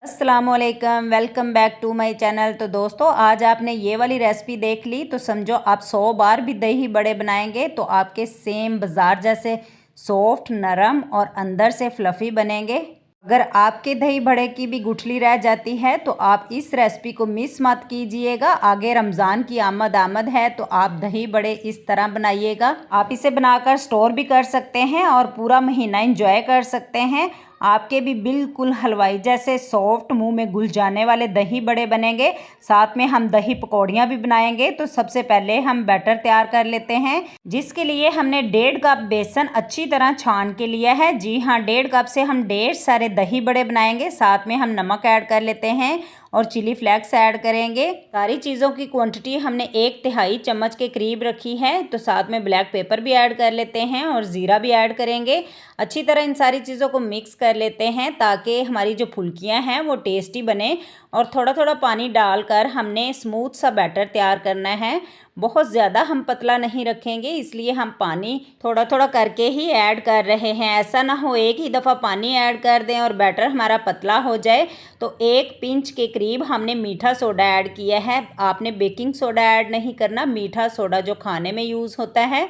अस्सलामुअलैकुम, welcome back to my channel. तो दोस्तों, आज आपने ये वाली रेसिपी देख ली तो समझो आप 100 बार भी दही बड़े बनाएंगे तो आपके सेम बाज़ार जैसे सॉफ्ट, नरम और अंदर से फ्लफ़ी बनेंगे। अगर आपके दही बड़े की भी गुठली रह जाती है तो आप इस रेसिपी को मिस मत कीजिएगा। आगे रमज़ान की आमद है तो आप दही बड़े इस तरह बनाइएगा। आप इसे बनाकर स्टोर भी कर सकते हैं और पूरा महीना इंजॉय कर सकते हैं। आपके भी बिल्कुल हलवाई जैसे सॉफ्ट, मुंह में घुल जाने वाले दही बड़े बनेंगे। साथ में हम दही पकौड़ियाँ भी बनाएंगे। तो सबसे पहले हम बैटर तैयार कर लेते हैं, जिसके लिए हमने 1.5 कप बेसन अच्छी तरह छान के लिया है। जी हाँ, 1.5 कप से हम 1.5 सारे दही बड़े बनाएंगे। साथ में हम नमक ऐड कर लेते हैं और चिली फ्लेक्स ऐड करेंगे। सारी चीज़ों की क्वांटिटी हमने 1/3 चम्मच के करीब रखी है। तो साथ में ब्लैक पेपर भी ऐड कर लेते हैं और ज़ीरा भी ऐड करेंगे। अच्छी तरह इन सारी चीज़ों को मिक्स कर लेते हैं ताकि हमारी जो फुल्कियां हैं वो टेस्टी बने। और थोड़ा थोड़ा पानी डालकर हमने स्मूथ सा बैटर तैयार करना है। बहुत ज़्यादा हम पतला नहीं रखेंगे, इसलिए हम पानी थोड़ा थोड़ा करके ही ऐड कर रहे हैं। ऐसा ना हो एक ही दफ़ा पानी ऐड कर दें और बैटर हमारा पतला हो जाए। तो 1 पिंच के करीब हमने मीठा सोडा ऐड किया है। आपने बेकिंग सोडा ऐड नहीं करना, मीठा सोडा जो खाने में यूज़ होता है।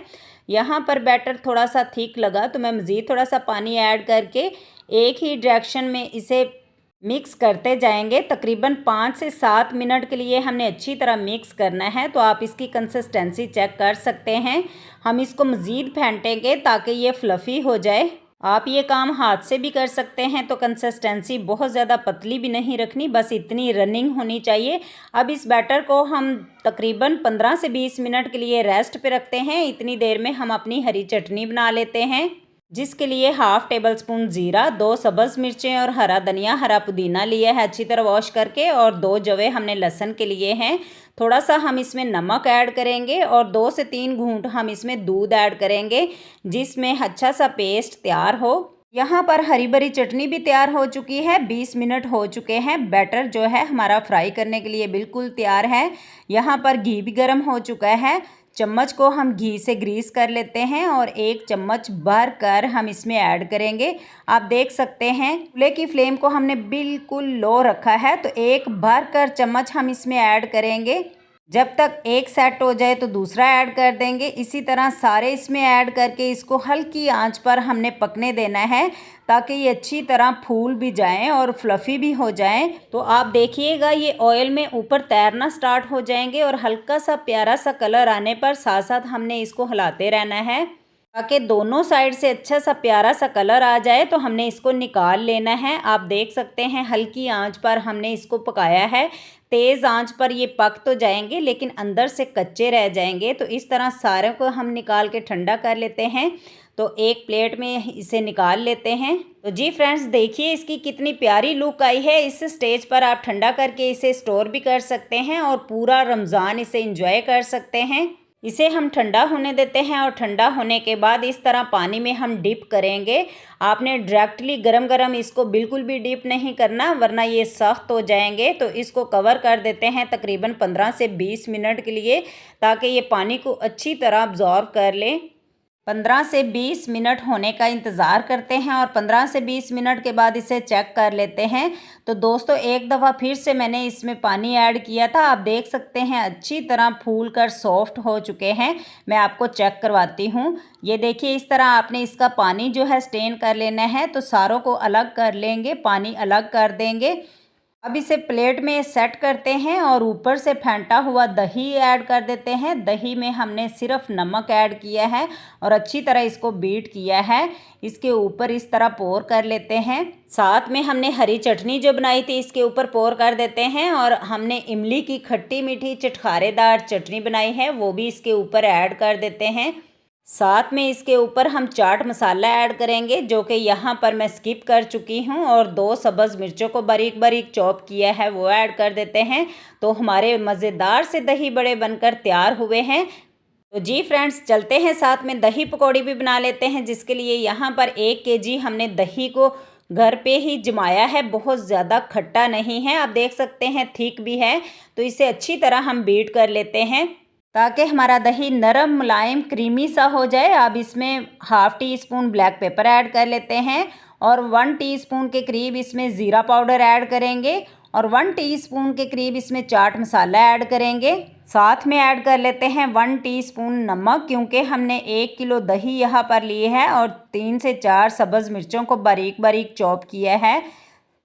यहाँ पर बैटर थोड़ा सा थिक लगा तो मैं मज़ीद थोड़ा सा पानी ऐड करके एक ही डायरेक्शन में इसे मिक्स करते जाएंगे। तकरीबन 5 से 7 मिनट के लिए हमने अच्छी तरह मिक्स करना है। तो आप इसकी कंसिस्टेंसी चेक कर सकते हैं। हम इसको मज़ीद फेंटेंगे ताकि ये फ्लफ़ी हो जाए। आप ये काम हाथ से भी कर सकते हैं। तो कंसिस्टेंसी बहुत ज़्यादा पतली भी नहीं रखनी, बस इतनी रनिंग होनी चाहिए। अब इस बैटर को हम तकरीबन 15 से 20 मिनट के लिए रेस्ट पे रखते हैं। इतनी देर में हम अपनी हरी चटनी बना लेते हैं, जिसके लिए 1/2 टेबल स्पून ज़ीरा, 2 सब्ज़ मिर्चें और हरा धनिया, हरा पुदीना लिया है अच्छी तरह वॉश करके, और 2 जवे हमने लहसुन के लिए हैं। थोड़ा सा हम इसमें नमक ऐड करेंगे और 2 से 3 घूंट हम इसमें दूध ऐड करेंगे, जिसमें अच्छा सा पेस्ट तैयार हो। यहाँ पर हरी भरी चटनी भी तैयार हो चुकी है। 20 मिनट हो चुके हैं। बैटर जो है हमारा फ्राई करने के लिए बिल्कुल तैयार है। यहाँ पर घी भी गर्म हो चुका है। चम्मच को हम घी से ग्रीस कर लेते हैं और 1 चम्मच भर कर हम इसमें ऐड करेंगे। आप देख सकते हैं चूल्हे की फ्लेम को हमने बिल्कुल लो रखा है। तो 1 भर कर चम्मच हम इसमें ऐड करेंगे। जब तक एक सेट हो जाए तो दूसरा ऐड कर देंगे। इसी तरह सारे इसमें ऐड करके इसको हल्की आंच पर हमने पकने देना है ताकि ये अच्छी तरह फूल भी जाएं और फ्लफ़ी भी हो जाएं। तो आप देखिएगा ये ऑयल में ऊपर तैरना स्टार्ट हो जाएंगे और हल्का सा प्यारा सा कलर आने पर साथ साथ हमने इसको हिलाते रहना है ताकि दोनों साइड से अच्छा सा प्यारा सा कलर आ जाए। तो हमने इसको निकाल लेना है। आप देख सकते हैं हल्की आंच पर हमने इसको पकाया है। तेज़ आंच पर ये पक तो जाएंगे लेकिन अंदर से कच्चे रह जाएंगे। तो इस तरह सारे को हम निकाल के ठंडा कर लेते हैं। तो एक प्लेट में इसे निकाल लेते हैं। तो जी फ्रेंड्स, देखिए इसकी कितनी प्यारी लुक आई है। इस स्टेज पर आप ठंडा करके इसे स्टोर भी कर सकते हैं और पूरा रमज़ान इसे इंजॉय कर सकते हैं। इसे हम ठंडा होने देते हैं और ठंडा होने के बाद इस तरह पानी में हम डिप करेंगे। आपने डायरेक्टली गरम गरम इसको बिल्कुल भी डिप नहीं करना, वरना ये सख्त हो जाएंगे। तो इसको कवर कर देते हैं तकरीबन 15 से 20 मिनट के लिए ताकि ये पानी को अच्छी तरह अब्जॉर्व कर लें। 15 से 20 मिनट होने का इंतज़ार करते हैं और 15 से 20 मिनट के बाद इसे चेक कर लेते हैं। तो दोस्तों, एक दफ़ा फिर से मैंने इसमें पानी ऐड किया था। आप देख सकते हैं अच्छी तरह फूल कर सॉफ्ट हो चुके हैं। मैं आपको चेक करवाती हूँ। ये देखिए इस तरह आपने इसका पानी जो है स्टेन कर लेना है। तो सारों को अलग कर लेंगे, पानी अलग कर देंगे। अब इसे प्लेट में सेट करते हैं और ऊपर से फेंटा हुआ दही ऐड कर देते हैं। दही में हमने सिर्फ नमक ऐड किया है और अच्छी तरह इसको बीट किया है। इसके ऊपर इस तरह पोर कर लेते हैं। साथ में हमने हरी चटनी जो बनाई थी इसके ऊपर पोर कर देते हैं और हमने इमली की खट्टी मीठी चटखारेदार चटनी बनाई है वो भी इसके ऊपर ऐड कर देते हैं। साथ में इसके ऊपर हम चाट मसाला ऐड करेंगे, जो कि यहाँ पर मैं स्किप कर चुकी हूँ, और 2 सब्ज़ मिर्चों को बारीक बारीक चॉप किया है वो ऐड कर देते हैं। तो हमारे मज़ेदार से दही बड़े बनकर तैयार हुए हैं। तो जी फ्रेंड्स, चलते हैं साथ में दही पकौड़ी भी बना लेते हैं, जिसके लिए यहाँ पर 1 केजी हमने दही को घर पे ही जमाया है। बहुत ज़्यादा खट्टा नहीं है, आप देख सकते हैं थिक भी है। तो इसे अच्छी तरह हम बीट कर लेते हैं ताकि हमारा दही नरम, मुलायम, क्रीमी सा हो जाए। अब इसमें 1/2 tea spoon black pepper add कर लेते हैं और 1 टीस्पून के करीब इसमें ज़ीरा पाउडर ऐड करेंगे और 1 टीस्पून के करीब इसमें चाट मसाला ऐड करेंगे। साथ में ऐड कर लेते हैं 1 टीस्पून नमक, क्योंकि हमने 1 किलो दही यहाँ पर लिए है और 3 से 4 सब्ज़ मिर्चों को बारीक बारीक चॉप किया है।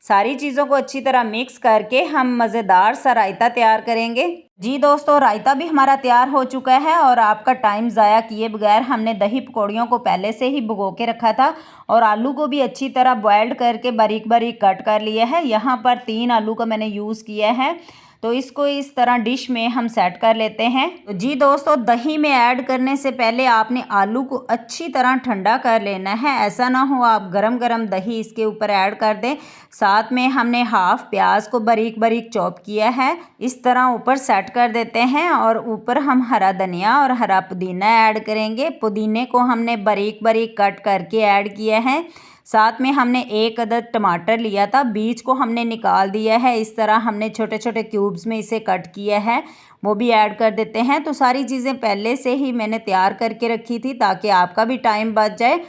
सारी चीज़ों को अच्छी तरह मिक्स करके हम मज़ेदार सा रायता तैयार करेंगे। जी दोस्तों, रायता भी हमारा तैयार हो चुका है और आपका टाइम ज़ाया किए बगैर हमने दही पकौड़ियों को पहले से ही भिगो के रखा था और आलू को भी अच्छी तरह बॉयल्ड करके बारीक बारीक कट कर लिया है। यहाँ पर 3 आलू का मैंने यूज़ किया है। तो इसको इस तरह डिश में हम सेट कर लेते हैं। तो जी दोस्तों, दही में ऐड करने से पहले आपने आलू को अच्छी तरह ठंडा कर लेना है। ऐसा ना हो आप गरम गरम दही इसके ऊपर ऐड कर दें। साथ में हमने हाफ प्याज को बारीक बारीक चॉप किया है, इस तरह ऊपर सेट कर देते हैं और ऊपर हम हरा धनिया और हरा पुदीना ऐड करेंगे। पुदीने को हमने बारीक बारीक कट करके ऐड किया है। साथ में हमने 1 अदद टमाटर लिया था, बीज को हमने निकाल दिया है। इस तरह हमने छोटे छोटे क्यूब्स में इसे कट किया है, वो भी ऐड कर देते हैं। तो सारी चीज़ें पहले से ही मैंने तैयार करके रखी थी ताकि आपका भी टाइम बच जाए।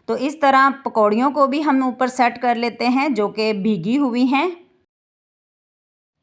तो इस तरह पकौड़ियों को भी हम ऊपर सेट कर लेते हैं जो कि भीगी हुई हैं।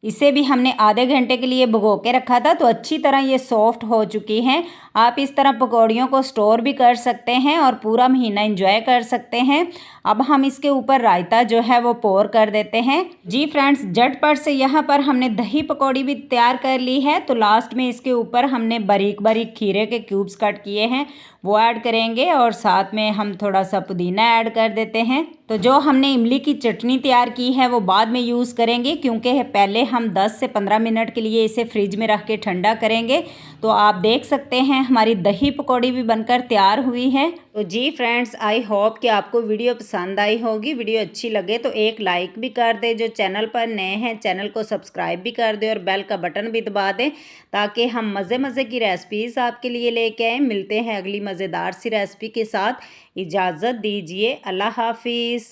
इसे भी हमने आधे घंटे के लिए भिगो के रखा था, तो अच्छी तरह ये सॉफ्ट हो चुकी हैं। आप इस तरह पकौड़ियों को स्टोर भी कर सकते हैं और पूरा महीना एंजॉय कर सकते हैं। अब हम इसके ऊपर रायता जो है वो पोर कर देते हैं। जी फ्रेंड्स, झटपट से यहाँ पर हमने दही पकौड़ी भी तैयार कर ली है। तो लास्ट में इसके ऊपर हमने बारीक बारीक खीरे के क्यूब्स कट किए हैं, वो ऐड करेंगे और साथ में हम थोड़ा सा पुदीना ऐड कर देते हैं। तो जो हमने इमली की चटनी तैयार की है वो बाद में यूज़ करेंगे, क्योंकि पहले हम 10 से 15 मिनट के लिए इसे फ्रिज में रख के ठंडा करेंगे। तो आप देख सकते हैं हमारी दही पकौड़ी भी बनकर तैयार हुई है। तो जी फ्रेंड्स, आई होप कि आपको वीडियो पसंद आई होगी। वीडियो अच्छी लगे तो एक लाइक भी कर दे, जो चैनल पर नए हैं चैनल को सब्सक्राइब भी कर दे और बेल का बटन भी दबा दें ताकि हम मज़े मज़े की रेसिपीज़ आपके लिए लेके आएँ। मिलते हैं अगली मज़ेदार सी रेसिपी के साथ। इजाज़त दीजिए, अल्लाह हाफिज़।